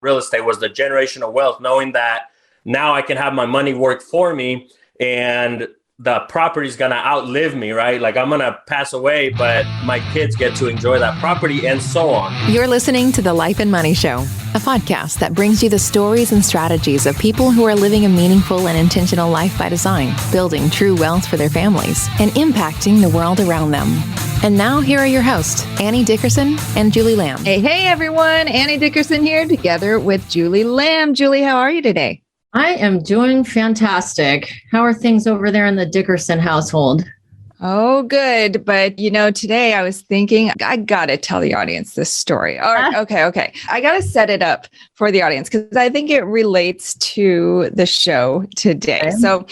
real estate was the generational wealth, knowing that now I can have my money work for me and the property is going to outlive me, right? Like I'm going to pass away, but my kids get to enjoy that property and so on. You're listening to The Life and Money Show, a podcast that brings you the stories and strategies of people who are living a meaningful and intentional life by design, building true wealth for their families, and impacting the world around them. And now here are your hosts, Annie Dickerson and Julie Lamb. Hey, everyone. Annie Dickerson here together with Julie Lamb. Julie, how are you today? I am doing fantastic. How are things over there in the Dickerson household? Oh, good. But, today I was thinking, I got to tell the audience this story. All right. Okay. I got to set it up for the audience because I think it relates to the show today. Okay. So,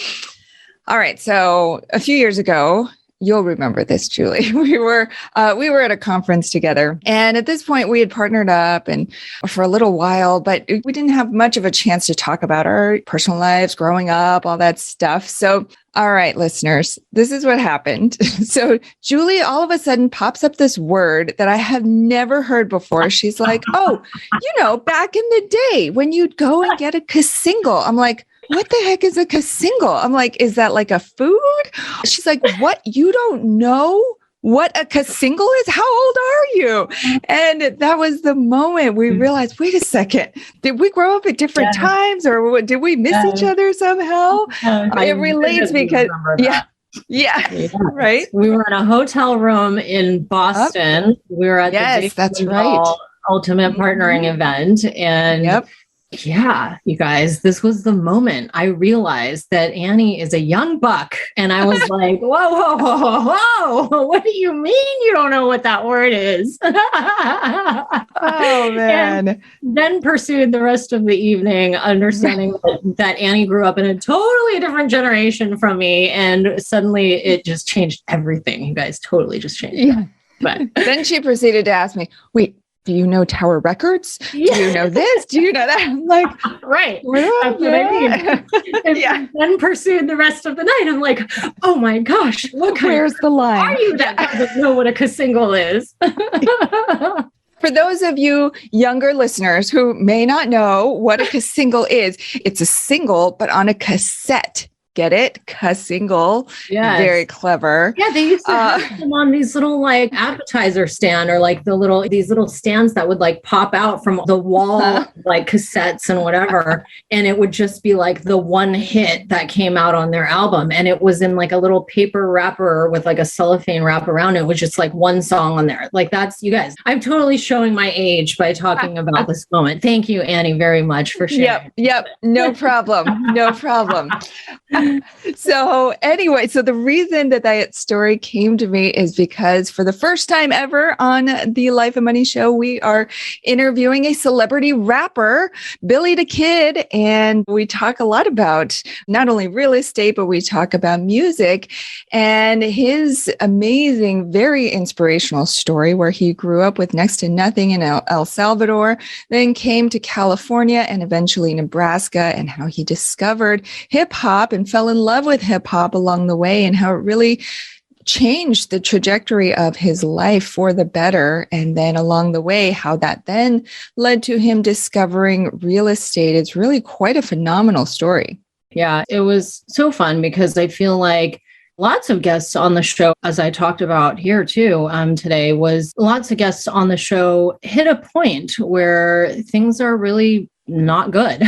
all right. So a few years ago, you'll remember this, Julie. We were at a conference together. And at this point, we had partnered up and for a little while, but we didn't have much of a chance to talk about our personal lives, growing up, all that stuff. So, all right, listeners, this is what happened. So Julie all of a sudden pops up this word that I have never heard before. She's like, back in the day when you'd go and get a casingle. I'm like, what the heck is a casingle? I'm like, is that like a food? She's like, what? You don't know what a casingle is? How old are you? And that was the moment we realized, wait a second, did we grow up at different times or did we miss each other somehow? It relates because, right? We were in a hotel room in Boston. We were at the Ultimate Partnering event. And yeah, you guys, this was the moment I realized that Annie is a young buck. And I was like, whoa. What do you mean you don't know what that word is? Oh, man. And then pursued the rest of the evening, understanding that Annie grew up in a totally different generation from me. And suddenly it just changed everything. You guys totally just changed. Yeah. But then she proceeded to ask me, wait, do you know Tower Records? Yeah. Do you know this? Do you know that? I'm like, right. That's what I mean. Then pursued the rest of the night. I'm like, oh my gosh, where's the line? Are you that doesn't know what a casingle is? For those of you younger listeners who may not know what a casingle is, it's a single, but on a cassette. Get it? Casingle. Yes. Very clever. Yeah, they used to have them on these little like appetizer stand or like these little stands that would like pop out from the wall, like cassettes and whatever. And it would just be like the one hit that came out on their album. And it was in like a little paper wrapper with like a cellophane wrap around it. It was just like one song on there. Like that's, you guys, I'm totally showing my age by talking about this moment. Thank you, Annie, very much for sharing. Yep. No problem. So anyway, so the reason that story came to me is because for the first time ever on the Life and Money Show, we are interviewing a celebrity rapper, Dha Kidd, and we talk a lot about not only real estate, but we talk about music and his amazing, very inspirational story where he grew up with next to nothing in El Salvador, then came to California and eventually Nebraska, and how he discovered hip hop and fell in love with hip hop along the way, and how it really changed the trajectory of his life for the better. And then along the way, how that then led to him discovering real estate. It's really quite a phenomenal story. Yeah, it was so fun because I feel like lots of guests on the show, as I talked about here too today, was lots of guests on the show hit a point where things are really not good.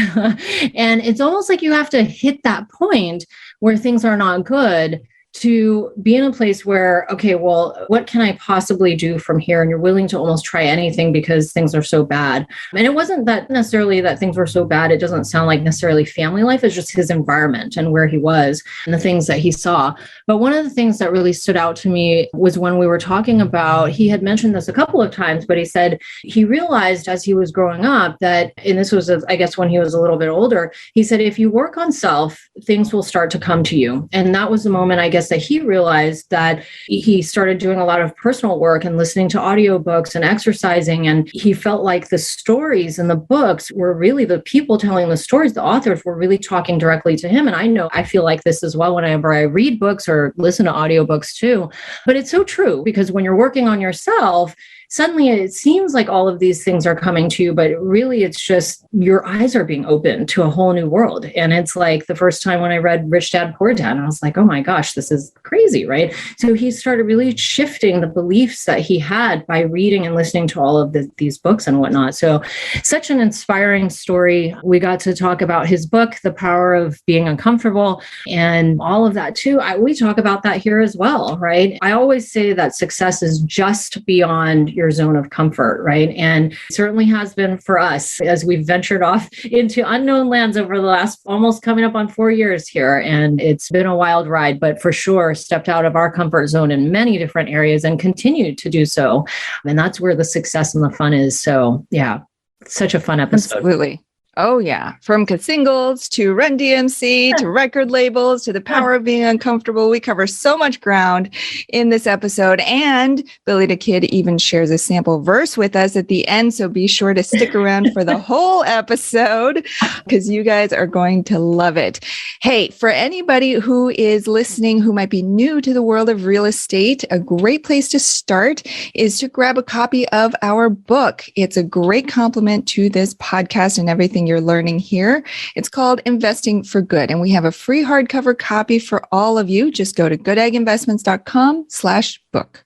And it's almost like you have to hit that point where things are not good to be in a place where, okay, well, what can I possibly do from here? And you're willing to almost try anything because things are so bad. And it wasn't that necessarily that things were so bad. It doesn't sound like necessarily family life. It's just his environment and where he was and the things that he saw. But one of the things that really stood out to me was when we were talking about, he had mentioned this a couple of times, but he said he realized as he was growing up that, and this was, I guess, when he was a little bit older, he said, if you work on self, things will start to come to you. And that was the moment, I guess, that he realized that he started doing a lot of personal work and listening to audiobooks and exercising. And he felt like the stories in the books were really the people telling the stories. The authors were really talking directly to him. And I feel like this as well whenever I read books or listen to audiobooks too. But it's so true because when you're working on yourself, suddenly it seems like all of these things are coming to you, but really it's just your eyes are being opened to a whole new world. And it's like the first time when I read Rich Dad, Poor Dad, and I was like, oh my gosh, this is crazy, right? So he started really shifting the beliefs that he had by reading and listening to all of these books and whatnot. So such an inspiring story. We got to talk about his book, The Power of Being Uncomfortable, and all of that too. We talk about that here as well, right? I always say that success is just beyond your zone of comfort, right? And it certainly has been for us as we've ventured off into unknown lands over the last almost coming up on 4 years here. And it's been a wild ride, but for sure stepped out of our comfort zone in many different areas and continued to do so. And that's where the success and the fun is. So yeah, such a fun episode. Absolutely. Oh, yeah. From singles to Run DMC to record labels to the power of being uncomfortable. We cover so much ground in this episode. And Billy Dha Kidd even shares a sample verse with us at the end. So be sure to stick around for the whole episode because you guys are going to love it. Hey, for anybody who is listening who might be new to the world of real estate, a great place to start is to grab a copy of our book. It's a great complement to this podcast and everything you're learning here. It's called Investing for Good, and we have a free hardcover copy for all of you. Just go to goodegginvestments.com/book.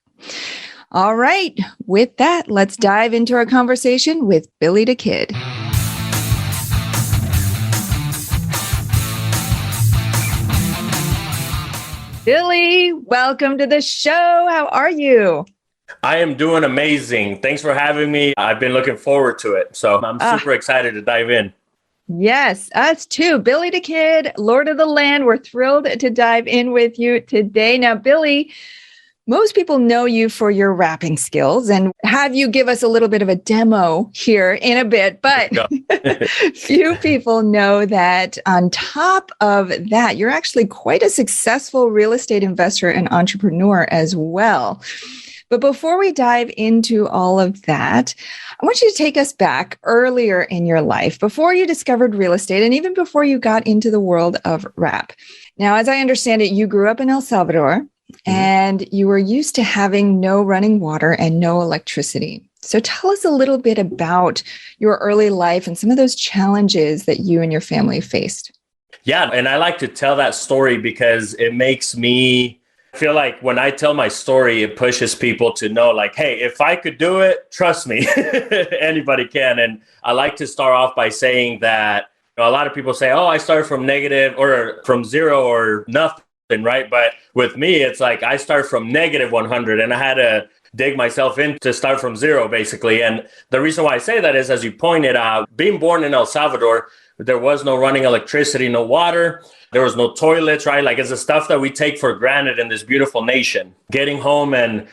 All right. With that, let's dive into our conversation with Billy Dha Kidd. Billy, welcome to the show. How are you? I am doing amazing. Thanks for having me. I've been looking forward to it. So I'm super excited to dive in. Yes, us too. Billy Dha Kidd, Lord of the Land. We're thrilled to dive in with you today. Now, Billy, most people know you for your rapping skills and have you give us a little bit of a demo here in a bit, but few people know that on top of that, you're actually quite a successful real estate investor and entrepreneur as well. But before we dive into all of that, I want you to take us back earlier in your life, before you discovered real estate and even before you got into the world of rap. Now, as I understand it, you grew up in El Salvador and you were used to having no running water and no electricity. So tell us a little bit about your early life and some of those challenges that you and your family faced. Yeah, and I like to tell that story because it makes me feel like when I tell my story, it pushes people to know like, hey, if I could do it, trust me, anybody can. And I like to start off by saying that a lot of people say, oh, I started from negative or from zero or nothing, right? But with me, it's like I start from negative 100 and I had to dig myself in to start from zero, basically. And the reason why I say that is, as you pointed out, being born in El Salvador, there was no running electricity, no water. There was no toilets, right? Like it's the stuff that we take for granted in this beautiful nation. Getting home and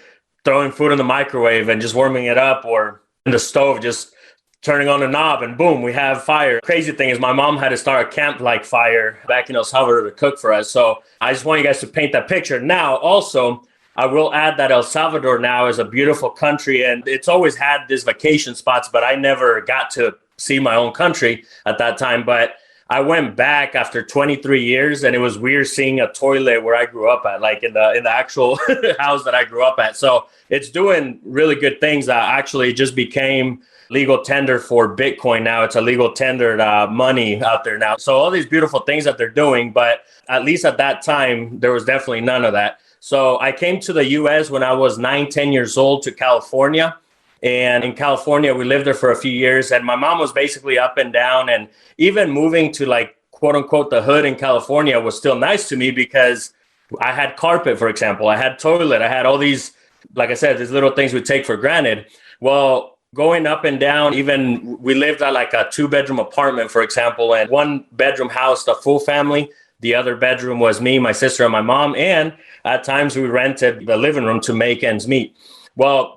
throwing food in the microwave and just warming it up, or in the stove, just turning on the knob and boom, we have fire. Crazy thing is my mom had to start a camp-like fire back in El Salvador to cook for us. So I just want you guys to paint that picture. Now, also, I will add that El Salvador now is a beautiful country and it's always had these vacation spots, but I never got to see my own country at that time. But I went back after 23 years and it was weird seeing a toilet where I grew up at, like in the actual house that I grew up at. So it's doing really good things. Actually just became legal tender for Bitcoin. Now it's a legal tendered money out there now. So all these beautiful things that they're doing, but at least at that time, there was definitely none of that. So I came to the US when I was 9-10 years old to California. And in California, we lived there for a few years and my mom was basically up and down, and even moving to like, quote unquote, the hood in California was still nice to me because I had carpet, for example, I had toilet, I had all these, like I said, these little things we take for granted. Well, going up and down, even we lived at like a 2-bedroom apartment, for example, and 1-bedroom house, the full family. The other bedroom was me, my sister, and my mom. And at times we rented the living room to make ends meet. Well,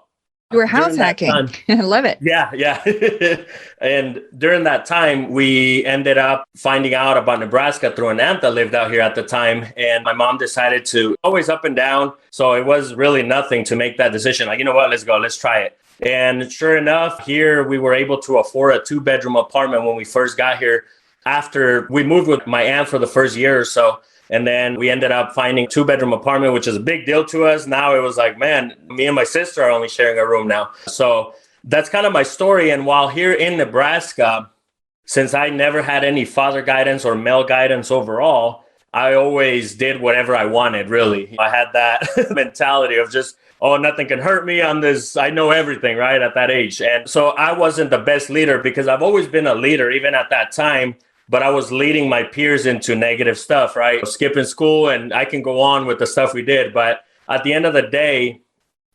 you were house hacking. I love it. Yeah. And during that time, we ended up finding out about Nebraska through an aunt that lived out here at the time. And my mom decided to always up and down. So it was really nothing to make that decision. Like, you know what, let's go, let's try it. And sure enough, here we were able to afford a 2-bedroom apartment when we first got here. After we moved with my aunt for the first year or so, And then we ended up finding 2-bedroom apartment, which is a big deal to us. Now it was like, man, me and my sister are only sharing a room now. So that's kind of my story. And while here in Nebraska, since I never had any father guidance or male guidance overall, I always did whatever I wanted, really. I had that mentality of just, oh, nothing can hurt me on this. I know everything, right, at that age. And so I wasn't the best leader because I've always been a leader, even at that time. But I was leading my peers into negative stuff, right? Skipping school, and I can go on with the stuff we did. But at the end of the day,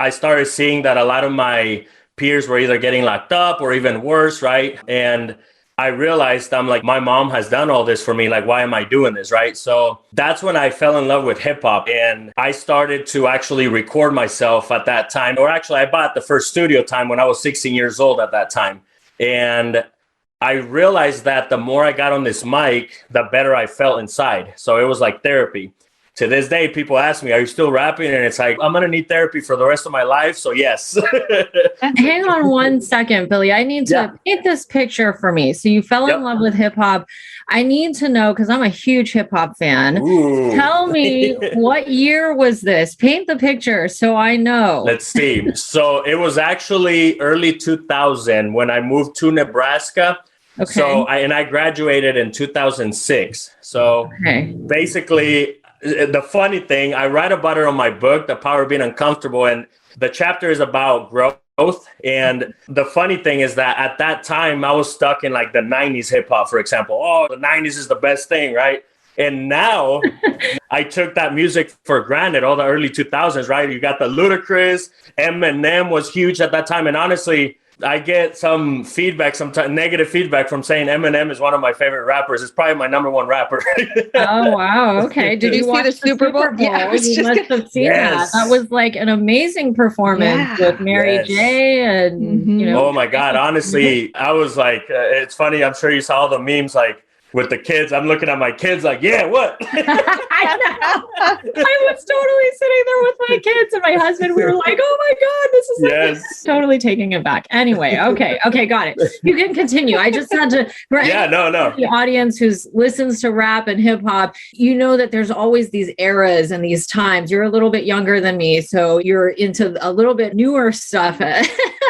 I started seeing that a lot of my peers were either getting locked up or even worse, right? And I realized I'm like, my mom has done all this for me. Like, why am I doing this, right? So that's when I fell in love with hip hop. And I started to actually record myself at that time. Or actually, I bought the first studio time when I was 16 years old at that time. And I realized that the more I got on this mic, the better I felt inside. So it was like therapy. To this day, people ask me, are you still rapping? And it's like, I'm going to need therapy for the rest of my life. So yes. Hang on one second, Billy. I need to paint this picture for me. So you fell in love with hip hop. I need to know, because I'm a huge hip hop fan. Ooh. Tell me, what year was this? Paint the picture so I know. Let's see. So it was actually early 2000 when I moved to Nebraska. Okay. So I graduated in 2006. So basically, the funny thing, I write about it on my book, The Power of Being Uncomfortable, and the chapter is about growth. And the funny thing is that at that time, I was stuck in like the 90s hip hop, for example. Oh, the 90s is the best thing, right? And now I took that music for granted, all the early 2000s, right? You got the Ludacris, Eminem was huge at that time. And honestly, I get some feedback, sometimes negative feedback from saying Eminem is one of my favorite rappers. It's probably my number one rapper. Oh, wow. Okay. Did you watch the Super Bowl? Yeah, you must have seen that. That was like an amazing performance with Mary J. And, you know. Oh, my God. Honestly, I was like, it's funny. I'm sure you saw all the memes like with the kids. I'm looking at my kids like, yeah, what? I know. I was totally sitting there with my kids and my husband. We were like, oh my God, this is like totally taking it back. Anyway, okay, got it. You can continue. I just had to the audience who listens to rap and hip hop, you know that there's always these eras and these times. You're a little bit younger than me, so you're into a little bit newer stuff day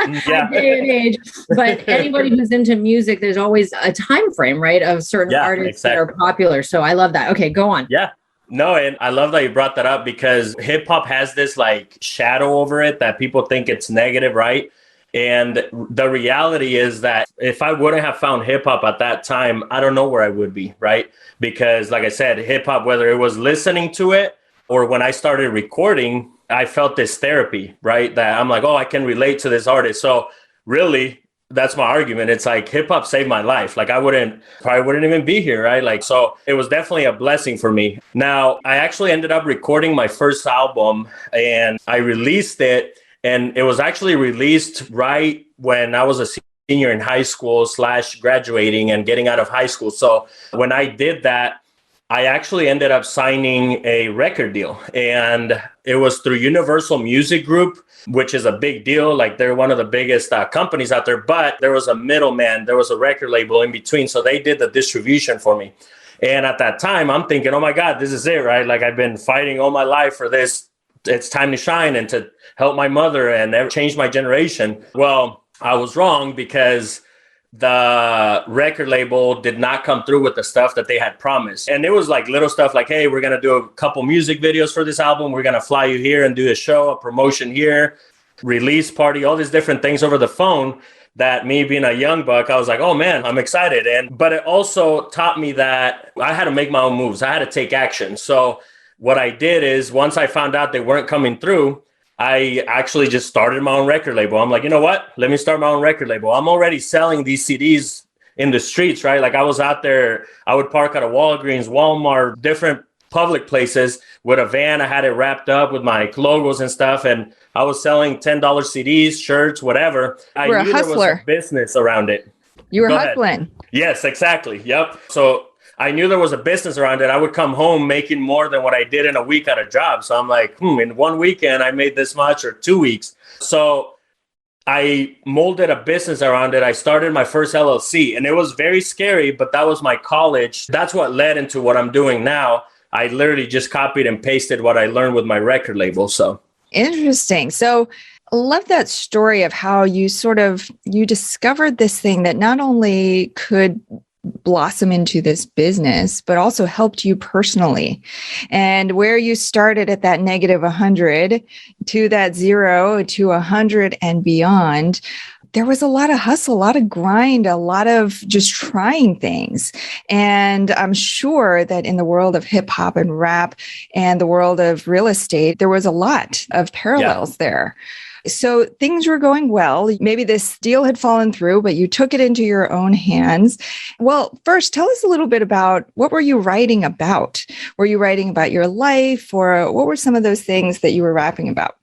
and age. But anybody who's into music, there's always a time frame, right, of certain artists that are popular. So I love that. Okay, go on. Yeah. No, and I love that you brought that up because hip hop has this like shadow over it that people think it's negative, right? And the reality is that if I wouldn't have found hip hop at that time, I don't know where I would be, right? Because like I said, hip hop, whether it was listening to it or when I started recording, I felt this therapy, right? That I'm like, oh, I can relate to this artist. So really, that's my argument. It's like hip hop saved my life. Like I probably wouldn't even be here, right? Like, so it was definitely a blessing for me. Now, I actually ended up recording my first album and I released it. And it was actually released right when I was a senior in high school / graduating and getting out of high school. So when I did that, I actually ended up signing a record deal, and it was through Universal Music Group, which is a big deal. Like they're one of the biggest companies out there, but there was a middleman, there was a record label in between. So they did the distribution for me. And at that time, I'm thinking, oh my God, this is it, right? Like I've been fighting all my life for this. It's time to shine and to help my mother and change my generation. Well, I was wrong because the record label did not come through with the stuff that they had promised. And it was like little stuff like, hey, we're going to do a couple music videos for this album. We're going to fly you here and do a show, a promotion here, release party, all these different things over the phone that me being a young buck, I was like, oh man, I'm excited. But it also taught me that I had to make my own moves. I had to take action. So what I did is once I found out they weren't coming through, I actually just started my own record label. I'm like, you know what? Let me start my own record label. I'm already selling these CDs in the streets, right? Like I was out there, I would park at a Walgreens, Walmart, different public places with a van. I had it wrapped up with my logos and stuff. And I was selling $10 CDs, shirts, whatever. I knew there was a business around it. You were hustling. Yes, exactly. Yep. So I knew there was a business around it. I would come home making more than what I did in a week at a job. So I'm like, in one weekend, I made this much, or 2 weeks. So I molded a business around it. I started my first LLC, and it was very scary, but that was my college. That's what led into what I'm doing now. I literally just copied and pasted what I learned with my record label. So interesting. So I love that story of how you you discovered this thing that not only could blossom into this business, but also helped you personally. And where you started at that negative 100 to that 0 to 100 and beyond, there was a lot of hustle, a lot of grind, a lot of just trying things. And I'm sure that in the world of hip hop and rap and the world of real estate, there was a lot of parallels there. So things were going well. Maybe this deal had fallen through, but you took it into your own hands. Well, first, tell us a little bit about what were you writing about? Were you writing about your life, or what were some of those things that you were rapping about?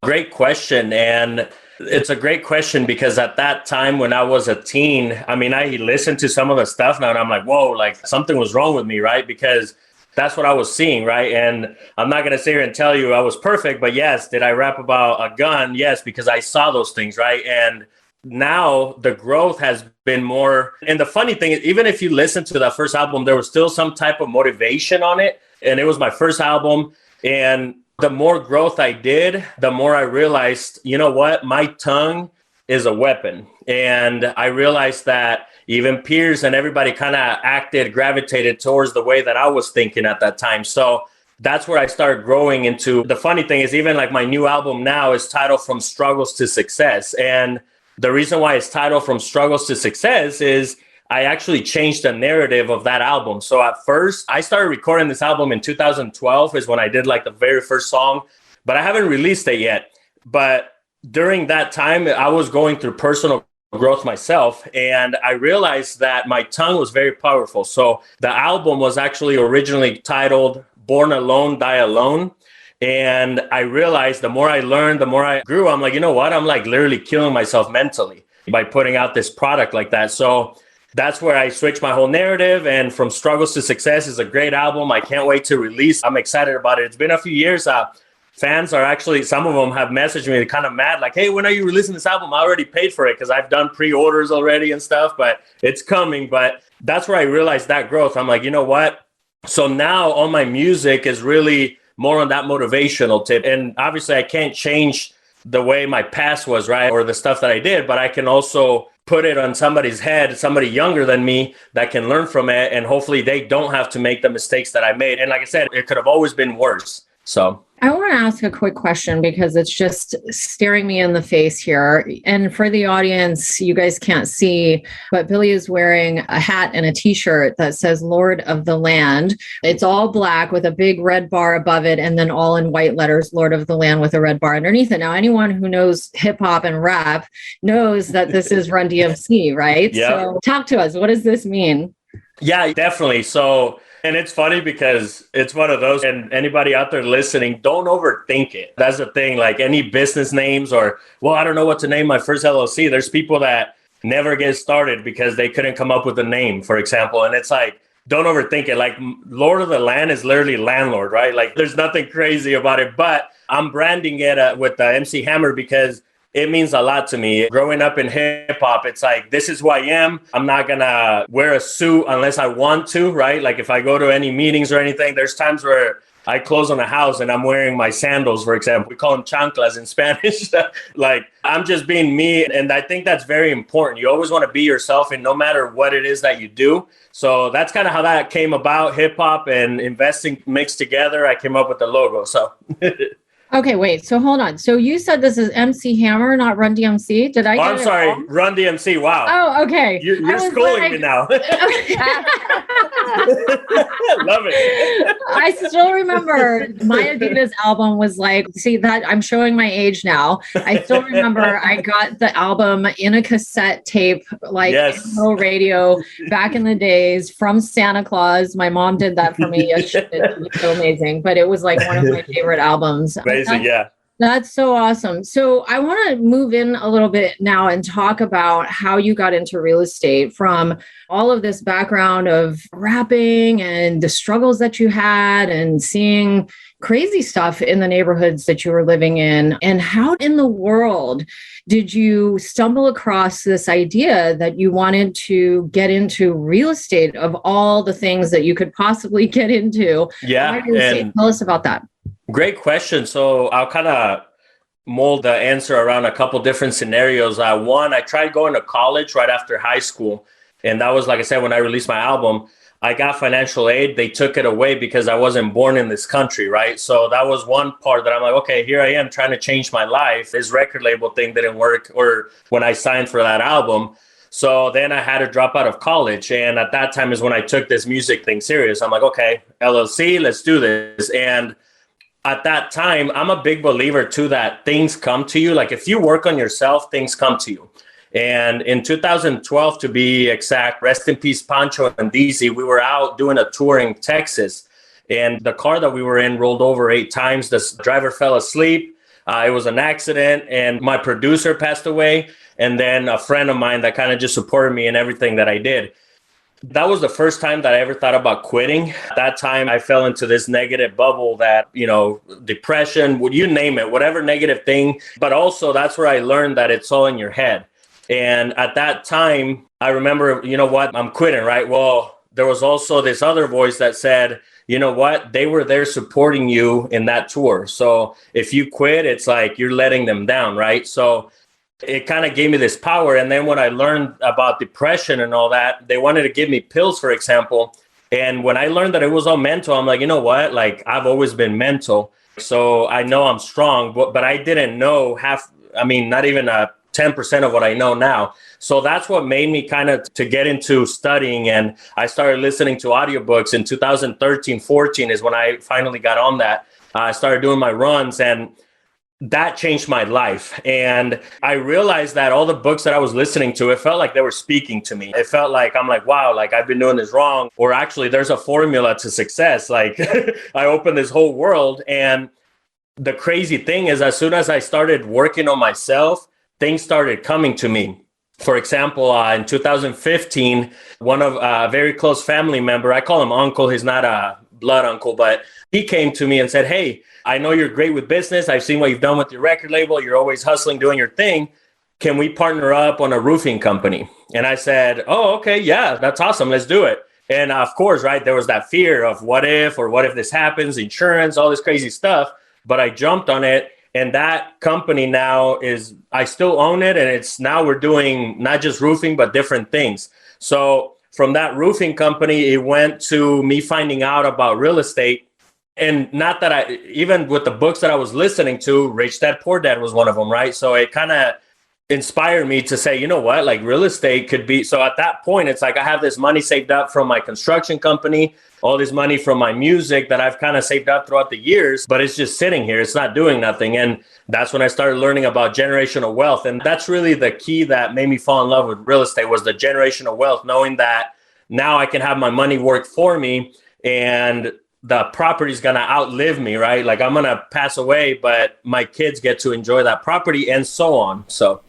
Great question. And it's a great question because at that time when I was a teen, I mean, I listened to some of the stuff now and I'm like, whoa, like something was wrong with me, right? Because that's what I was seeing, right? And I'm not going to sit here and tell you I was perfect, but yes, did I rap about a gun? Yes, because I saw those things, right? And now the growth has been more. And the funny thing is, even if you listen to that first album, there was still some type of motivation on it. And it was my first album. And the more growth I did, the more I realized, you know what? My tongue is a weapon. And I realized that even peers and everybody kind of gravitated towards the way that I was thinking at that time. So that's where I started growing into. The funny thing is, even like my new album now is titled From Struggles to Success. And the reason why it's titled From Struggles to Success is I actually changed the narrative of that album. So at first, I started recording this album in 2012 is when I did like the very first song, but I haven't released it yet. But during that time, I was going through personal growth myself, and I realized that my tongue was very powerful. So the album was actually originally titled Born Alone, Die Alone. And I realized the more I learned, the more I grew. I'm like, you know what? I'm like literally killing myself mentally by putting out this product like that. So that's where I switched my whole narrative. And From Struggles to Success is a great album. I can't wait to release. I'm excited about it. It's been a few years. Fans are actually, some of them have messaged me, they're kind of mad, like, hey, when are you releasing this album? I already paid for it because I've done pre-orders already and stuff, but it's coming. But that's where I realized that growth. I'm like, you know what? So now all my music is really more on that motivational tip. And obviously I can't change the way my past was, right? Or the stuff that I did, but I can also put it on somebody's head, somebody younger than me that can learn from it. And hopefully they don't have to make the mistakes that I made. And like I said, it could have always been worse. So I want to ask a quick question because it's just staring me in the face here. And for the audience, you guys can't see, but Billy is wearing a hat and a t-shirt that says Lord of the Land. It's all black with a big red bar above it, and then all in white letters, Lord of the Land with a red bar underneath it. Now, anyone who knows hip hop and rap knows that this is Run DMC, right? Yep. So talk to us. What does this mean? Yeah, definitely. So, and it's funny because it's one of those, and anybody out there listening, don't overthink it. That's the thing, like any business names or, well, I don't know what to name my first LLC. There's people that never get started because they couldn't come up with a name, for example. And it's like, don't overthink it. Like Lord of the Land is literally landlord, right? Like there's nothing crazy about it, but I'm branding it with the MC Hammer because it means a lot to me. Growing up in hip hop, it's like, this is who I am. I'm not gonna wear a suit unless I want to, right? Like if I go to any meetings or anything, there's times where I close on a house and I'm wearing my sandals, for example. We call them chanclas in Spanish. Like I'm just being me. And I think that's very important. You always want to be yourself and no matter what it is that you do. So that's kind of how that came about, hip hop and investing mixed together. I came up with the logo. So Okay, wait. So hold on. So you said this is MC Hammer, not Run DMC. Did I? I'm sorry, Run DMC. Wow. Oh, okay. You're schooling me now. Love it. I still remember my Adidas album was like, see that I'm showing my age now. I still remember I got the album in a cassette tape, like yes. no radio back in the days from Santa Claus. My mom did that for me. It was so amazing, but it was like one of my favorite albums. Amazing, yeah. That's so awesome. So I want to move in a little bit now and talk about how you got into real estate from all of this background of rapping and the struggles that you had and seeing crazy stuff in the neighborhoods that you were living in. And how in the world did you stumble across this idea that you wanted to get into real estate of all the things that you could possibly get into? Yeah. Tell us about that. Great question. So I'll kind of mold the answer around a couple different scenarios. One, I tried going to college right after high school. And that was, like I said, when I released my album, I got financial aid. They took it away because I wasn't born in this country, right? So that was one part that I'm like, okay, here I am trying to change my life. This record label thing didn't work, or when I signed for that album. So then I had to drop out of college. And at that time is when I took this music thing serious. I'm like, okay, LLC, let's do this. And at that time, I'm a big believer too that things come to you. Like if you work on yourself, things come to you. And in 2012, to be exact, rest in peace, Pancho and DZ, we were out doing a tour in Texas. And the car that we were in rolled over 8 times. The driver fell asleep. It was an accident. And my producer passed away. And then a friend of mine that kind of just supported me in everything that I did. That was the first time that I ever thought about quitting. At that time, I fell into this negative bubble that, depression, you name it, whatever negative thing. But also that's where I learned that it's all in your head. And at that time, I remember, you know what, I'm quitting, right? Well, there was also this other voice that said, you know what, they were there supporting you in that tour. So if you quit, it's like you're letting them down, right? So it kind of gave me this power. And then when I learned about depression and all that, they wanted to give me pills, for example. And when I learned that it was all mental, I'm like, you know what? Like I've always been mental. So I know I'm strong, but I didn't know not even 10% of what I know now. So that's what made me kind of to get into studying. And I started listening to audiobooks in 2013, 14 is when I finally got on that. I started doing my runs, and that changed my life. And I realized that all the books that I was listening to, it felt like they were speaking to me. It felt like, I'm like, wow, like I've been doing this wrong. Or actually there's a formula to success. Like I opened this whole world. And the crazy thing is, as soon as I started working on myself, things started coming to me. For example, in 2015, one of a very close family member, I call him uncle. He's not a blood uncle, but he came to me and said, hey, I know you're great with business. I've seen what you've done with your record label. You're always hustling, doing your thing. Can we partner up on a roofing company? And I said, oh, okay, yeah, that's awesome. Let's do it. And of course, right, there was that fear of what if this happens, insurance, all this crazy stuff. But I jumped on it. And that company now I still own it. And now we're doing not just roofing, but different things. So from that roofing company, it went to me finding out about real estate. And not that even with the books that I was listening to, Rich Dad, Poor Dad was one of them, right? So it kind of inspired me to say, you know what, like real estate could be. So at that point, it's like I have this money saved up from my construction company, all this money from my music that I've kind of saved up throughout the years, but it's just sitting here. It's not doing nothing. And that's when I started learning about generational wealth. And that's really the key that made me fall in love with real estate, was the generational wealth, knowing that now I can have my money work for me and the property's going to outlive me, right? Like I'm going to pass away, but my kids get to enjoy that property and so on. So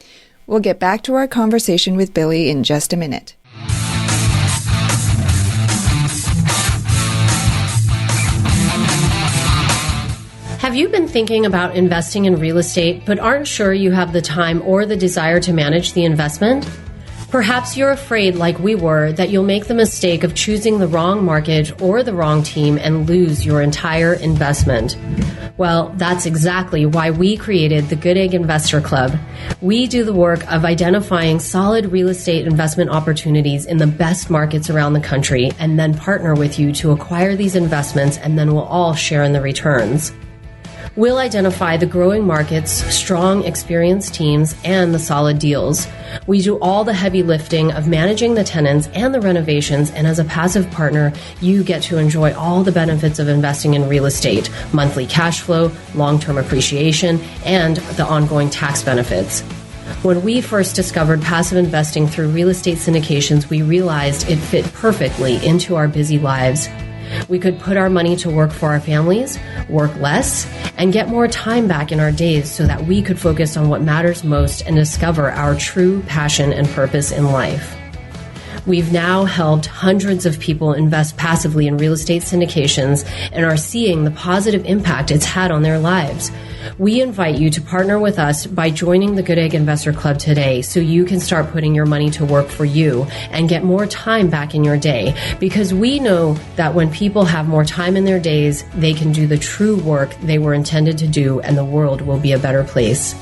we'll get back to our conversation with Billy in just a minute. Have you been thinking about investing in real estate, but aren't sure you have the time or the desire to manage the investment? Perhaps you're afraid, like we were, that you'll make the mistake of choosing the wrong market or the wrong team and lose your entire investment. Well, that's exactly why we created the Goodegg Investor Club. We do the work of identifying solid real estate investment opportunities in the best markets around the country and then partner with you to acquire these investments, and then we'll all share in the returns. We'll identify the growing markets, strong, experienced teams, and the solid deals. We do all the heavy lifting of managing the tenants and the renovations, and as a passive partner, you get to enjoy all the benefits of investing in real estate: monthly cash flow, long-term appreciation, and the ongoing tax benefits. When we first discovered passive investing through real estate syndications, we realized it fit perfectly into our busy lives. We could put our money to work for our families, work less, and get more time back in our days so that we could focus on what matters most and discover our true passion and purpose in life. We've now helped hundreds of people invest passively in real estate syndications and are seeing the positive impact it's had on their lives. We invite you to partner with us by joining the Goodegg Investor Club today so you can start putting your money to work for you and get more time back in your day, because we know that when people have more time in their days, they can do the true work they were intended to do, and the world will be a better place.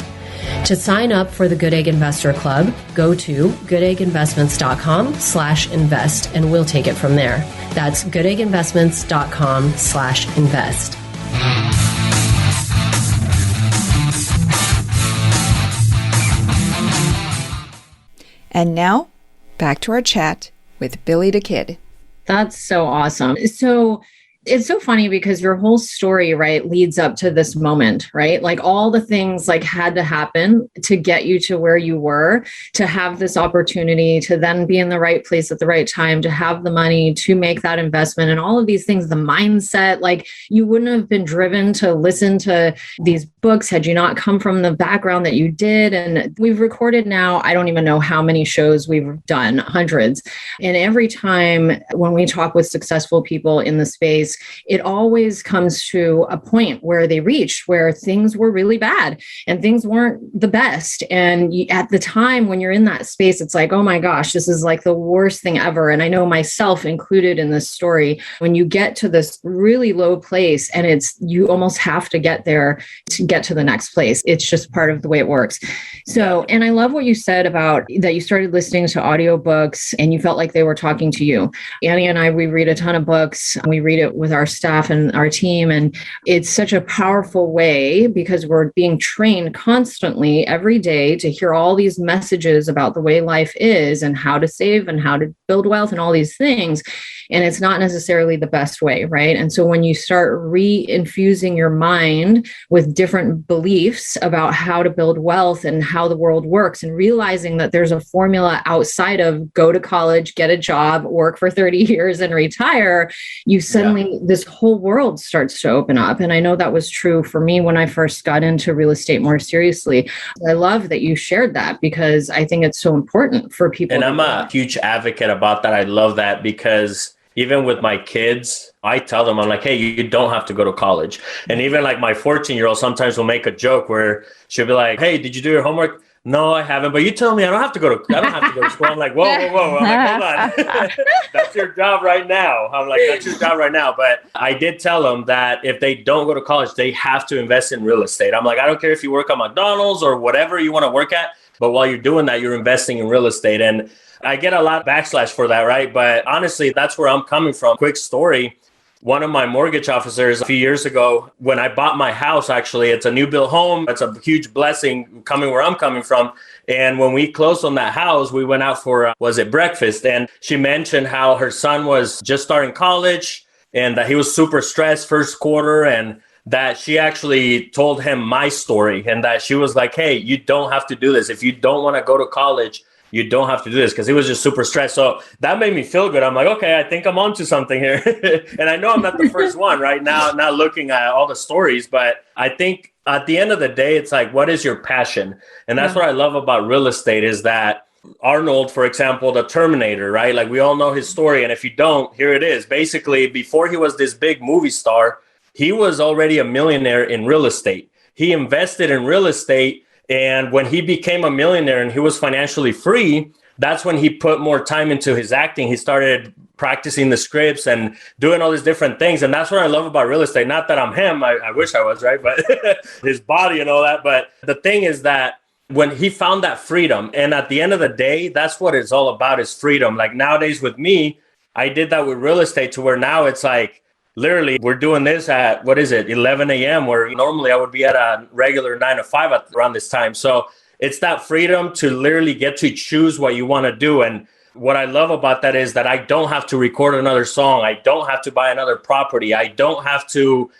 To sign up for the Goodegg Investor Club, go to goodegginvestments.com/invest and we'll take it from there. That's goodegginvestments.com/invest. And now, back to our chat with Billy Dha Kidd. That's so awesome. So it's so funny because your whole story, right, leads up to this moment, right? Like all the things like had to happen to get you to where you were, to have this opportunity, to then be in the right place at the right time, to have the money to make that investment and all of these things, the mindset, like you wouldn't have been driven to listen to these books had you not come from the background that you did. And we've recorded now, I don't even know how many shows we've done, hundreds. And every time when we talk with successful people in the space, it always comes to a point where they reach where things were really bad and things weren't the best. And at the time when you're in that space, it's like, oh my gosh, this is like the worst thing ever. And I know myself included in this story, when you get to this really low place and you almost have to get there to get to the next place. It's just part of the way it works. So, and I love what you said about that you started listening to audiobooks and you felt like they were talking to you. Annie and I, we read a ton of books. We read it with our staff and our team. And it's such a powerful way because we're being trained constantly every day to hear all these messages about the way life is and how to save and how to build wealth and all these things. And it's not necessarily the best way, right? And so when you start re-infusing your mind with different beliefs about how to build wealth and how the world works, and realizing that there's a formula outside of go to college, get a job, work for 30 years and retire, you suddenly, this whole world starts to open up. And I know that was true for me when I first got into real estate more seriously. I love that you shared that because I think it's so important for people. And I'm a huge advocate about that. I love that because even with my kids, I tell them, I'm like, hey, you don't have to go to college. And even like my 14-year-old sometimes will make a joke where she'll be like, hey, did you do your homework? No, I haven't. But you tell me I don't have to go to school. I'm like, whoa. I'm like, hold on. That's your job right now. I'm like, that's your job right now. But I did tell them that if they don't go to college, they have to invest in real estate. I'm like, I don't care if you work at McDonald's or whatever you want to work at. But while you're doing that, you're investing in real estate. And I get a lot of backslash for that, right? But honestly, that's where I'm coming from. Quick story. One of my mortgage officers a few years ago, when I bought my house, actually, it's a new built home. It's a huge blessing coming where I'm coming from. And when we closed on that house, we went out for, breakfast. And she mentioned how her son was just starting college and that he was super stressed first quarter, and that she actually told him my story and that she was like, hey, you don't have to do this. If you don't want to go to college, you don't have to do this, because he was just super stressed. So that made me feel good. I'm like, okay, I think I'm onto something here. And I know I'm not the first one right now, not looking at all the stories, but I think at the end of the day, it's like, what is your passion? And that's what I love about real estate is that Arnold, for example, the Terminator, right? Like we all know his story. And if you don't, here it is. Basically, before he was this big movie star, he was already a millionaire in real estate. He invested in real estate. And when he became a millionaire and he was financially free, that's when he put more time into his acting. He started practicing the scripts and doing all these different things. And that's what I love about real estate. Not that I'm him. I wish I was, right? But his body and all that. But the thing is that when he found that freedom, and at the end of the day, that's what it's all about, is freedom. Like nowadays with me, I did that with real estate to where now it's like, literally, we're doing this at, 11 a.m., where normally I would be at a regular 9 to 5 around this time. So it's that freedom to literally get to choose what you want to do. And what I love about that is that I don't have to record another song. I don't have to buy another property. I don't have to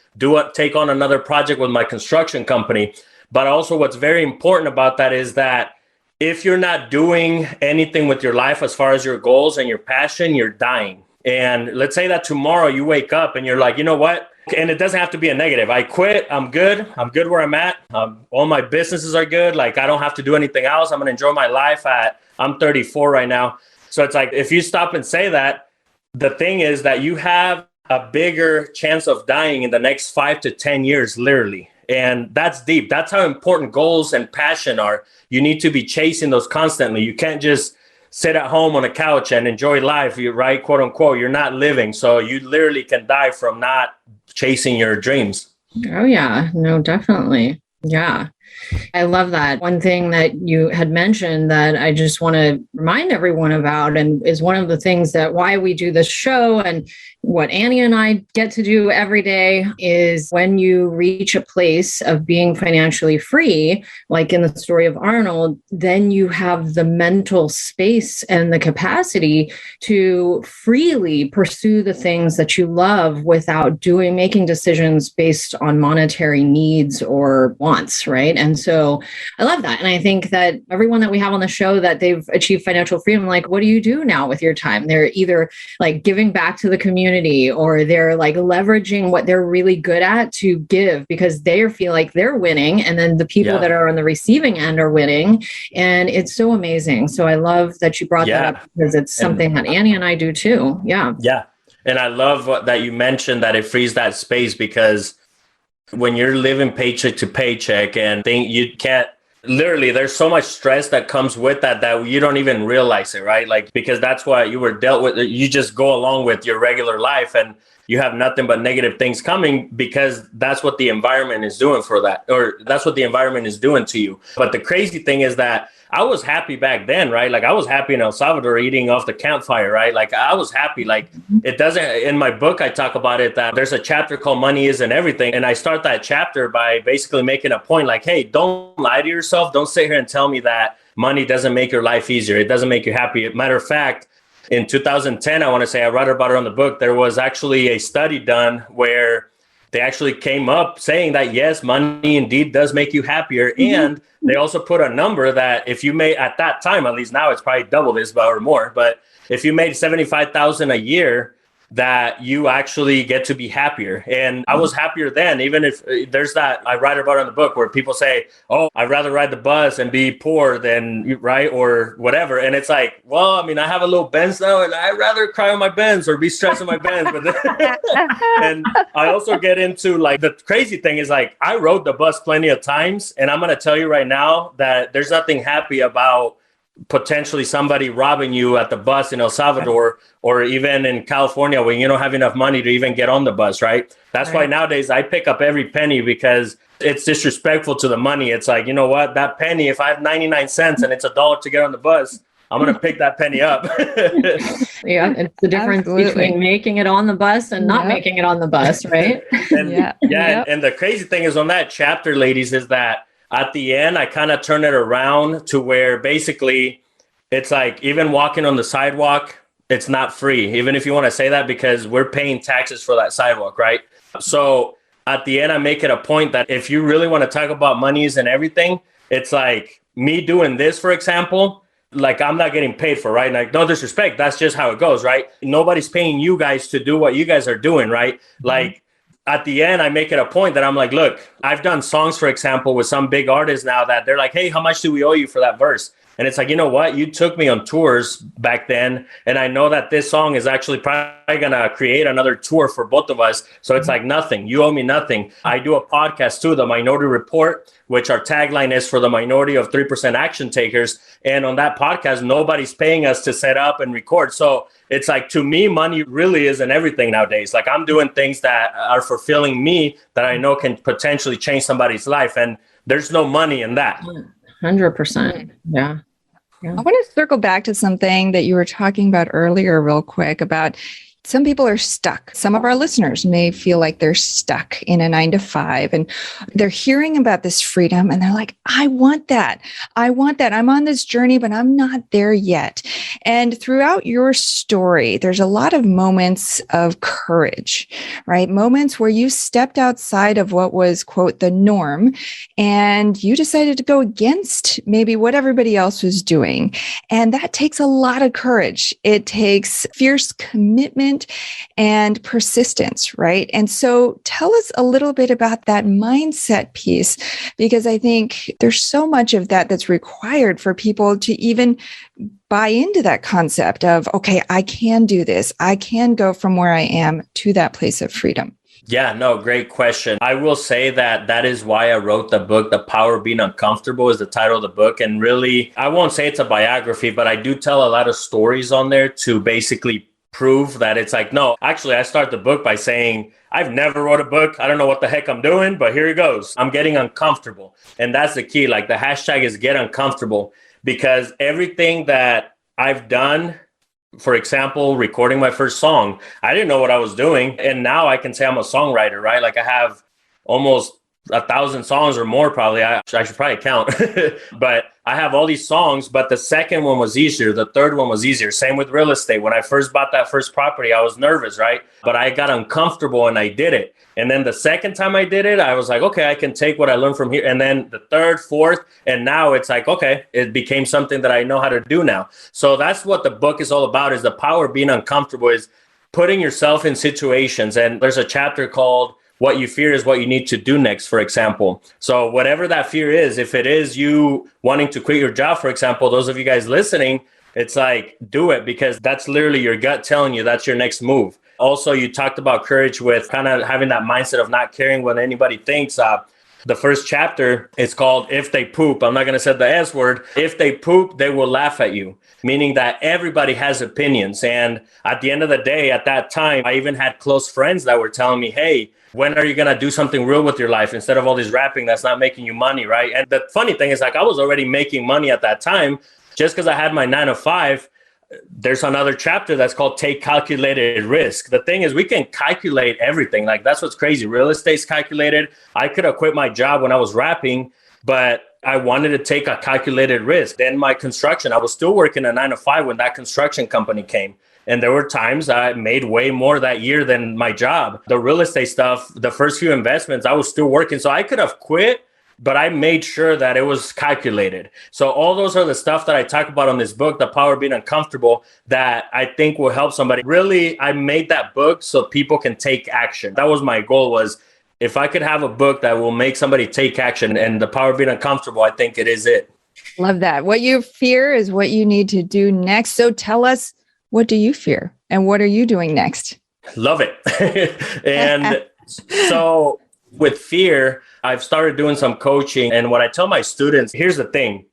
take on another project with my construction company. But also what's very important about that is that if you're not doing anything with your life as far as your goals and your passion, you're dying. And let's say that tomorrow you wake up and you're like, you know what? And it doesn't have to be a negative. I quit. I'm good. I'm good where I'm at. All my businesses are good. Like, I don't have to do anything else. I'm going to enjoy my life I'm 34 right now. So it's like, if you stop and say that, the thing is that you have a bigger chance of dying in the next 5 to 10 years, literally. And that's deep. That's how important goals and passion are. You need to be chasing those constantly. You can't just sit at home on a couch and enjoy life, right? Quote unquote, you're not living. So you literally can die from not chasing your dreams. Oh, yeah. No, definitely. Yeah. I love that. One thing that you had mentioned that I just want to remind everyone about, and is one of the things that why we do this show and what Annie and I get to do every day, is when you reach a place of being financially free, like in the story of Arnold, then you have the mental space and the capacity to freely pursue the things that you love without making decisions based on monetary needs or wants, right? And so I love that. And I think that everyone that we have on the show that they've achieved financial freedom, like, what do you do now with your time? They're either like giving back to the community, or they're like leveraging what they're really good at to give because they feel like they're winning. And then the people that are on the receiving end are winning. And it's so amazing. So I love that you brought that up, because it's something that Annie and I do too. Yeah. Yeah. And I love that you mentioned that it frees that space, because when you're living paycheck to paycheck and you can't, literally, there's so much stress that comes with that you don't even realize it, right? Like, because that's what you were dealt with. You just go along with your regular life and you have nothing but negative things coming, because that's what the environment is doing for that, or that's what the environment is doing to you. But the crazy thing is that I was happy back then, right? Like, I was happy in El Salvador eating off the campfire, right? Like, I was happy. Like, it doesn't, in my book, I talk about it, that there's a chapter called Money Isn't Everything. And I start that chapter by basically making a point like, hey, don't lie to yourself. Don't sit here and tell me that money doesn't make your life easier. It doesn't make you happy. Matter of fact, in 2010, I want to say, I wrote about it on the book, there was actually a study done where they actually came up saying that, yes, money indeed does make you happier. And they also put a number that if you made, at that time, at least now it's probably double this or more, but if you made $75,000 a year, that you actually get to be happier. And I was happier then, even if there's that, I write about it in the book, where people say, oh, I'd rather ride the bus and be poor than, right, or whatever. And it's like, well, I mean, I have a little Benz now, and I'd rather cry on my Benz or be stressed on my Benz. And I also get into, like, the crazy thing is, like, I rode the bus plenty of times, and I'm going to tell you right now that there's nothing happy about potentially somebody robbing you at the bus in El Salvador, or even in California when you don't have enough money to even get on the bus, right? That's why nowadays I pick up every penny, because it's disrespectful to the money. It's like, you know what, that penny, if I have 99 cents and it's $1 to get on the bus, I'm going to pick that penny up. Yeah, it's the difference between making it on the bus and not making it on the bus, right? And the crazy thing is, on that chapter, ladies, is that at the end, I kind of turn it around to where basically it's like, even walking on the sidewalk, it's not free, even if you want to say that, because we're paying taxes for that sidewalk, right? So at the end, I make it a point that if you really want to talk about monies and everything, it's like me doing this, for example, like, I'm not getting paid for, right? Like, no disrespect, that's just how it goes, right? Nobody's paying you guys to do what you guys are doing, right? Like, at the end, I make it a point that I'm like, look, I've done songs, for example, with some big artists now that they're like, hey, how much do we owe you for that verse? And it's like, you know what? You took me on tours back then, and I know that this song is actually probably going to create another tour for both of us. So it's like nothing. You owe me nothing. I do a podcast too, The Minority Report, which our tagline is for the minority of 3% action takers. And on that podcast, nobody's paying us to set up and record. So it's like, to me, money really isn't everything nowadays. Like, I'm doing things that are fulfilling me that I know can potentially change somebody's life. And there's no money in that. 100%. Yeah. I want to circle back to something that you were talking about earlier real quick about some people are stuck. Some of our listeners may feel like they're stuck in a 9-to-5, and they're hearing about this freedom and they're like, I want that. I want that. I'm on this journey, but I'm not there yet. And throughout your story, there's a lot of moments of courage, right? Moments where you stepped outside of what was, quote, the norm, and you decided to go against maybe what everybody else was doing. And that takes a lot of courage. It takes fierce commitment commitment and persistence, right? And so tell us a little bit about that mindset piece, because I think there's so much of that that's required for people to even buy into that concept of, okay, I can do this. I can go from where I am to that place of freedom. Yeah, no, great question. I will say that is why I wrote the book. The Power of Being Uncomfortable is the title of the book. And really, I won't say it's a biography, but I do tell a lot of stories on there to basically prove that it's like, no, actually, I start the book by saying, I've never wrote a book. I don't know what the heck I'm doing, but here it goes. I'm getting uncomfortable. And that's the key. Like the hashtag is get uncomfortable, because everything that I've done, for example, recording my first song, I didn't know what I was doing. And now I can say I'm a songwriter, right? Like I have almost 1,000 songs or more, probably. I should probably count. But I have all these songs, but the second one was easier. The third one was easier. Same with real estate. When I first bought that first property, I was nervous, right? But I got uncomfortable and I did it. And then the second time I did it, I was like, okay, I can take what I learned from here. And then the third, fourth, and now it's like, okay, it became something that I know how to do now. So that's what the book is all about, is the power of being uncomfortable, is putting yourself in situations. And there's a chapter called What You Fear is What You Need to Do Next, for example. So whatever that fear is, if it is you wanting to quit your job, for example, those of you guys listening, it's like, do it, because that's literally your gut telling you that's your next move. Also, you talked about courage with kind of having that mindset of not caring what anybody thinks. The first chapter is called If They Poop. I'm not going to say the S word. If they poop, they will laugh at you, meaning that everybody has opinions. And at the end of the day, at that time, I even had close friends that were telling me, hey, when are you going to do something real with your life instead of all this rapping that's not making you money, right? And the funny thing is, like, I was already making money at that time. Just because I had my 9 to 5, there's another chapter that's called Take Calculated Risk. The thing is, we can calculate everything. Like, that's what's crazy. Real estate's calculated. I could have quit my job when I was rapping, but I wanted to take a calculated risk. Then my construction, I was still working a 9 to 5 when that construction company came. And there were times I made way more that year than my job. The real estate stuff, the first few investments, I was still working. So I could have quit, but I made sure that it was calculated. So all those are the stuff that I talk about on this book, The Power of Being Uncomfortable, that I think will help somebody. Really, I made that book so people can take action. That was my goal, was if I could have a book that will make somebody take action, and The Power of Being Uncomfortable, I think it is it. Love that. What you fear is what you need to do next. So tell us, what do you fear and what are you doing next? Love it. And so with fear, I've started doing some coaching. And what I tell my students, here's the thing,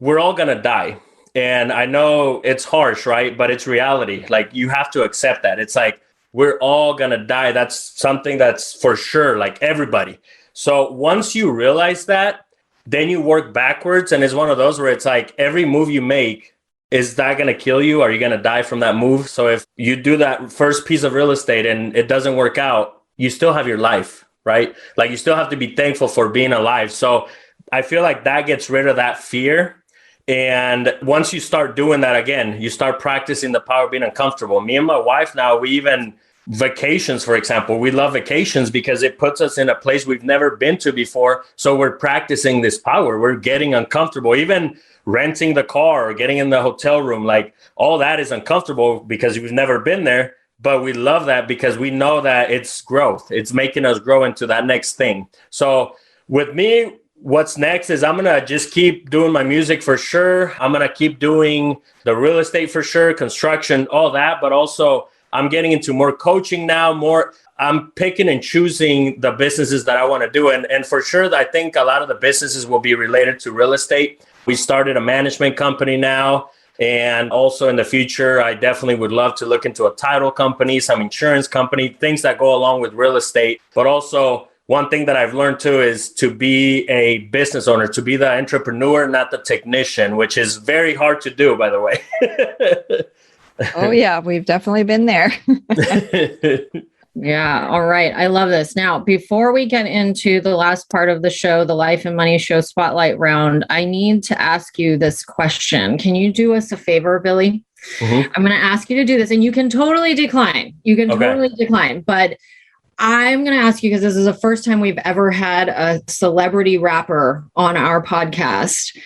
we're all going to die. And I know it's harsh, right? But it's reality. Like, you have to accept that. It's like, we're all going to die. That's something that's for sure, like everybody. So once you realize that, then you work backwards. And it's one of those where it's like, every move you make, is that going to kill you? Are you going to die from that move? So if you do that first piece of real estate and it doesn't work out, you still have your life, right? Like, you still have to be thankful for being alive. So I feel like that gets rid of that fear. And once you start doing that, again, you start practicing the power of being uncomfortable. Me and my wife now, we even vacations, for example, we love vacations because it puts us in a place we've never been to before. So we're practicing this power. We're getting uncomfortable. Even renting the car or getting in the hotel room, like, all that is uncomfortable because we've never been there. But we love that because we know that it's growth. It's making us grow into that next thing. So with me, what's next is I'm going to just keep doing my music for sure. I'm going to keep doing the real estate for sure, construction, all that. But also I'm getting into more coaching now, I'm picking and choosing the businesses that I want to do. And for sure, I think a lot of the businesses will be related to real estate. We started a management company now. And also in the future, I definitely would love to look into a title company, some insurance company, things that go along with real estate. But also, one thing that I've learned too is to be a business owner, to be the entrepreneur, not the technician, which is very hard to do, by the way. Oh, yeah, we've definitely been there. Yeah. All right. I love this. Now, before we get into the last part of the show, the Life and Money Show Spotlight Round, I need to ask you this question. Can you do us a favor, Billy? Mm-hmm. I'm going to ask you to do this, and you can totally decline. Totally decline. But I'm going to ask you, because this is the first time we've ever had a celebrity rapper on our podcast.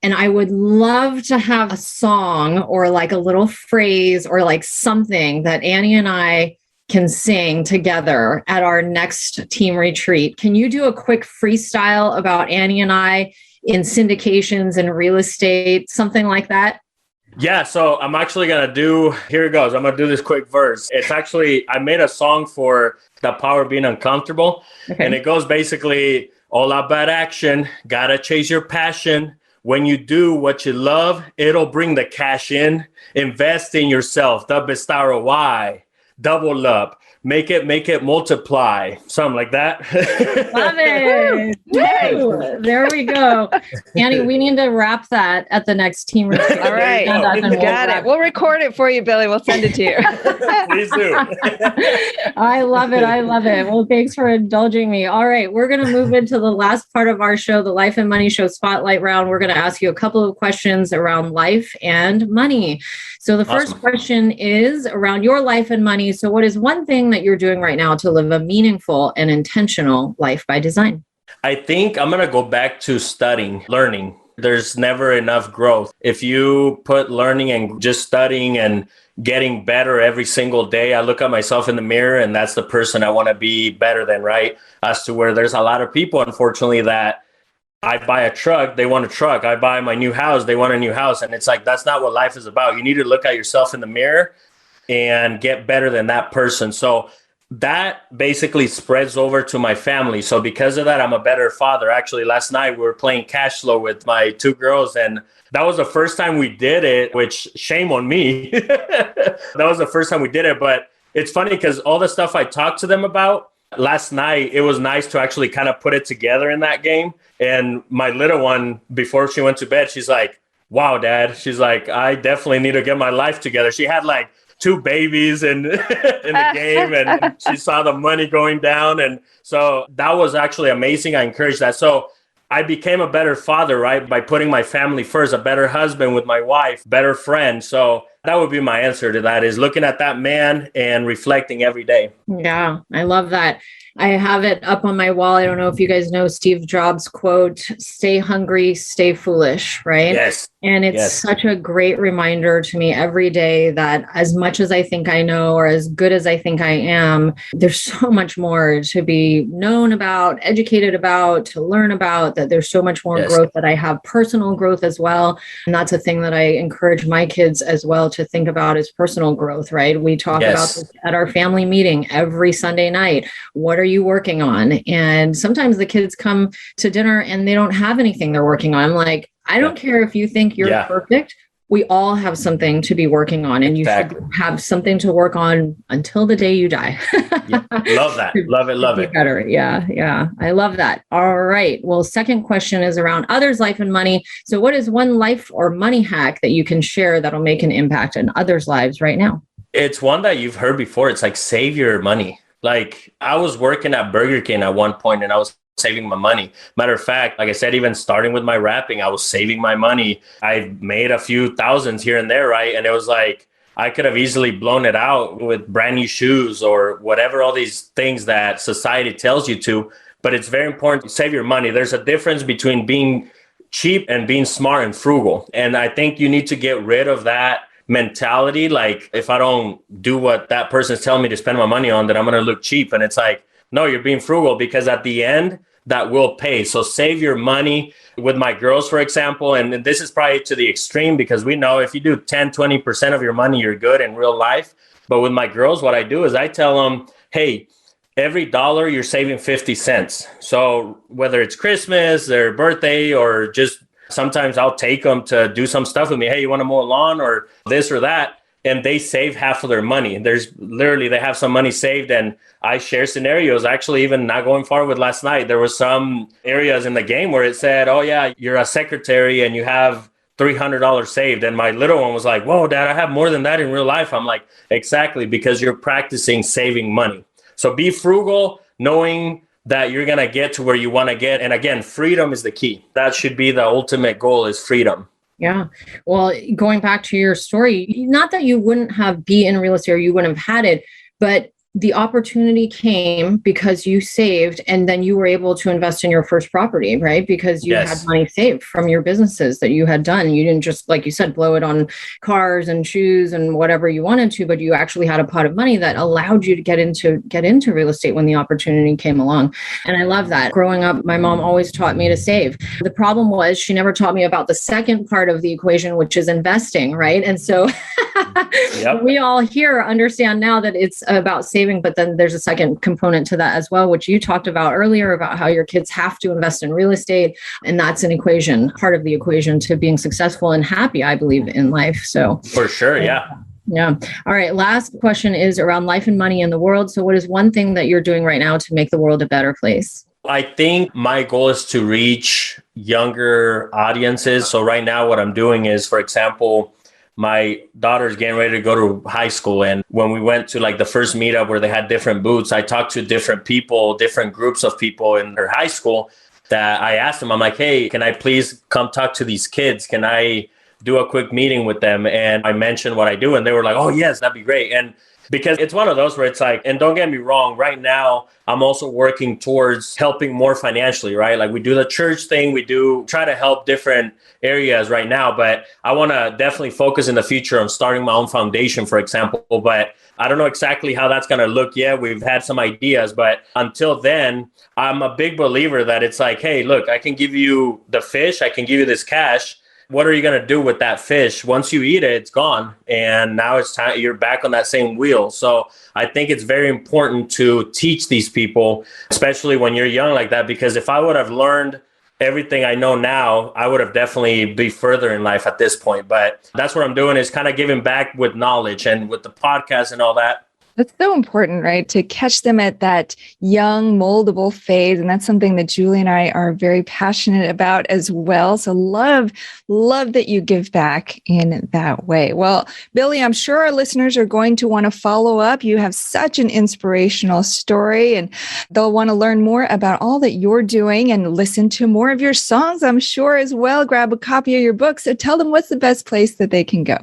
And I would love to have a song or like a little phrase or like something that Annie and I can sing together at our next team retreat. Can you do a quick freestyle about Annie and I in syndications and real estate, something like that? Yeah, so I'm actually going to do, here it goes. I'm going to do this quick verse. It's actually, I made a song for The Power of Being Uncomfortable. Okay. And it goes basically, all about action, gotta chase your passion. When you do what you love, it'll bring the cash in. Invest in yourself, the best ROI, double up. Make it multiply. Something like that. Love it. Hey, there we go. Annie, we need to wrap that at the next team retreat. All right. Got it. We'll record it for you, Billy. We'll send it to you. Please do. I love it. I love it. Well, thanks for indulging me. All right. We're going to move into the last part of our show, the Life and Money Show Spotlight Round. We're going to ask you a couple of questions around life and money. So the first question is around your life and money. So what is one thing that you're doing right now to live a meaningful and intentional life by design? I think I'm going to go back to studying, learning. There's never enough growth. If you put learning and just studying and getting better every single day, I look at myself in the mirror and that's the person I want to be better than, right? As to where there's a lot of people, unfortunately, that I buy a truck, they want a truck. I buy my new house, they want a new house. And it's like, that's not what life is about. You need to look at yourself in the mirror and get better than that person. So that basically spreads over to my family. So because of that, I'm a better father. Actually, last night we were playing cash flow with my two girls, and that was the first time we did it, which shame on me. That was the first time we did it. But it's funny because all the stuff I talked to them about last night, it was nice to actually kind of put it together in that game. And my little one, before she went to bed, she's like, wow, Dad. She's like, I definitely need to get my life together. She had like 2 babies in the game, and she saw the money going down. And so that was actually amazing. I encouraged that. So I became a better father, right? By putting my family first, a better husband with my wife, better friend. So that would be my answer to that, is looking at that man and reflecting every day. Yeah, I love that. I have it up on my wall. I don't know if you guys know Steve Jobs' quote, stay hungry, stay foolish, right? Yes. And it's such a great reminder to me every day that as much as I think I know, or as good as I think I am, there's so much more to be known about, educated about, to learn about, that there's so much more growth, that I have personal growth as well. And that's a thing that I encourage my kids as well to think about, is personal growth, right? We talk about this at our family meeting every Sunday night. What are you working on? And sometimes the kids come to dinner and they don't have anything they're working on. I'm like, I don't care if you think you're perfect. We all have something to be working on, and you should have something to work on until the day you die. Love that. Love it. Love it. Better. Yeah. I love that. All right. Well, second question is around others' life and money. So what is one life or money hack that you can share that'll make an impact in others' lives right now? It's one that you've heard before. It's like, save your money. Like, I was working at Burger King at one point and I was saving my money. Matter of fact, like I said, even starting with my rapping, I was saving my money. I made a few thousands here and there, right? And it was like, I could have easily blown it out with brand new shoes or whatever, all these things that society tells you to. But it's very important to save your money. There's a difference between being cheap and being smart and frugal. And I think you need to get rid of that mentality. Like, if I don't do what that person is telling me to spend my money on, then I'm going to look cheap. And it's like, no, you're being frugal, because at the end, that will pay. So save your money. With my girls, for example, and this is probably to the extreme, because we know if you do 10, 20% of your money, you're good in real life. But with my girls, what I do is I tell them, hey, every dollar you're saving 50 cents. So whether it's Christmas, their birthday, or just sometimes I'll take them to do some stuff with me. Hey, you want to mow a lawn or this or that? And they save half of their money. There's literally, they have some money saved, and I share scenarios. Actually, even not going far with last night, there was some areas in the game where it said, oh yeah, you're a secretary and you have $300 saved. And my little one was like, whoa, Dad, I have more than that in real life. I'm like, exactly, because you're practicing saving money. So be frugal, knowing that you're going to get to where you want to get. And again, freedom is the key. That should be the ultimate goal, is freedom. Yeah. Well, going back to your story, not that you wouldn't be in real estate or you wouldn't have had it, but the opportunity came because you saved and then you were able to invest in your first property, right? Because you had money saved from your businesses that you had done. You didn't just, like you said, blow it on cars and shoes and whatever you wanted to, but you actually had a pot of money that allowed you to get into real estate when the opportunity came along. And I love that. Growing up, my mom always taught me to save. The problem was she never taught me about the second part of the equation, which is investing, right? And so we all here understand now that it's about saving, but then there's a second component to that as well, which you talked about earlier about how your kids have to invest in real estate. And that's an equation, part of the equation to being successful and happy, I believe, in life. So for sure. Yeah. All right. Last question is around life and money in the world. So what is one thing that you're doing right now to make the world a better place? I think my goal is to reach younger audiences. So right now what I'm doing is, for example, my daughter's getting ready to go to high school. And when we went to like the first meetup where they had different booths, I talked to different people, different groups of people in her high school that I asked them, I'm like, hey, can I please come talk to these kids? Can I do a quick meeting with them? And I mentioned what I do. And they were like, oh, yes, that'd be great. And because it's one of those where it's like, and don't get me wrong, right now, I'm also working towards helping more financially, right? Like we do the church thing, we do try to help different areas right now, but I want to definitely focus in the future on starting my own foundation, for example. But I don't know exactly how that's going to look yet. We've had some ideas, but until then, I'm a big believer that it's like, hey, look, I can give you the fish, I can give you this cash. What are you going to do with that fish? Once you eat it, it's gone. And now it's time, you're back on that same wheel. So I think it's very important to teach these people, especially when you're young like that, because if I would have learned everything I know now, I would have definitely be further in life at this point. But that's what I'm doing, is kind of giving back with knowledge and with the podcast and all that. That's so important, right? To catch them at that young, moldable phase. And that's something that Julie and I are very passionate about as well. So love that you give back in that way. Well, Billy, I'm sure our listeners are going to want to follow up. You have such an inspirational story, and they'll want to learn more about all that you're doing and listen to more of your songs, I'm sure, as well. Grab a copy of your book. So tell them what's the best place that they can go.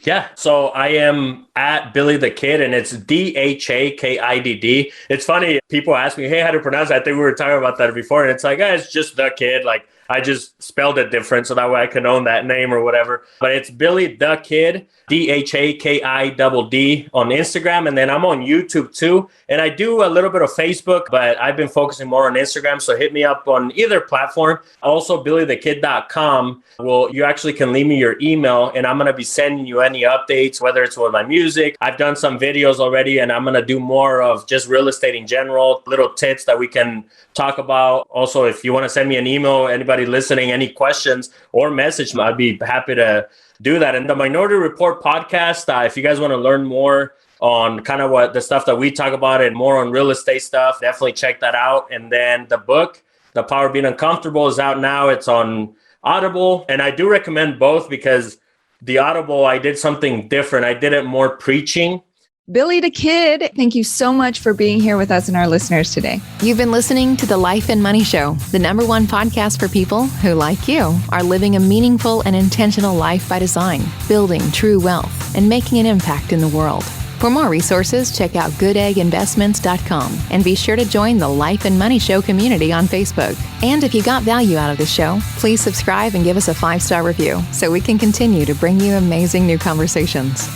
Yeah. So I am at Billy the Kidd, and it's DhaKidd. It's funny. People ask me, hey, how to pronounce it? I think we were talking about that before. And it's like, it's just the kid. Like I just spelled it different so that way I can own that name or whatever. But it's Billy the Kidd, DhaKidd on Instagram. And then I'm on YouTube too. And I do a little bit of Facebook, but I've been focusing more on Instagram. So hit me up on either platform. Also, BillyTheKidd.com. Well, you actually can leave me your email, and I'm going to be sending you any updates, whether it's with my music. I've done some videos already, and I'm going to do more of just real estate in general, little tips that we can talk about. Also, if you want to send me an email, anybody listening, any questions or message, I'd be happy to do that. And the Minority Report podcast, if you guys want to learn more on kind of what the stuff that we talk about and more on real estate stuff, definitely check that out. And then the book, The Power of Being Uncomfortable, is out now. It's on Audible. And I do recommend both because the Audible, I did something different. I did it more preaching. Billy the Kidd, thank you so much for being here with us and our listeners today. You've been listening to The Life and Money Show, the #1 podcast for people who, like you, are living a meaningful and intentional life by design, building true wealth, and making an impact in the world. For more resources, check out goodegginvestments.com and be sure to join the Life and Money Show community on Facebook. And if you got value out of this show, please subscribe and give us a 5-star review so we can continue to bring you amazing new conversations.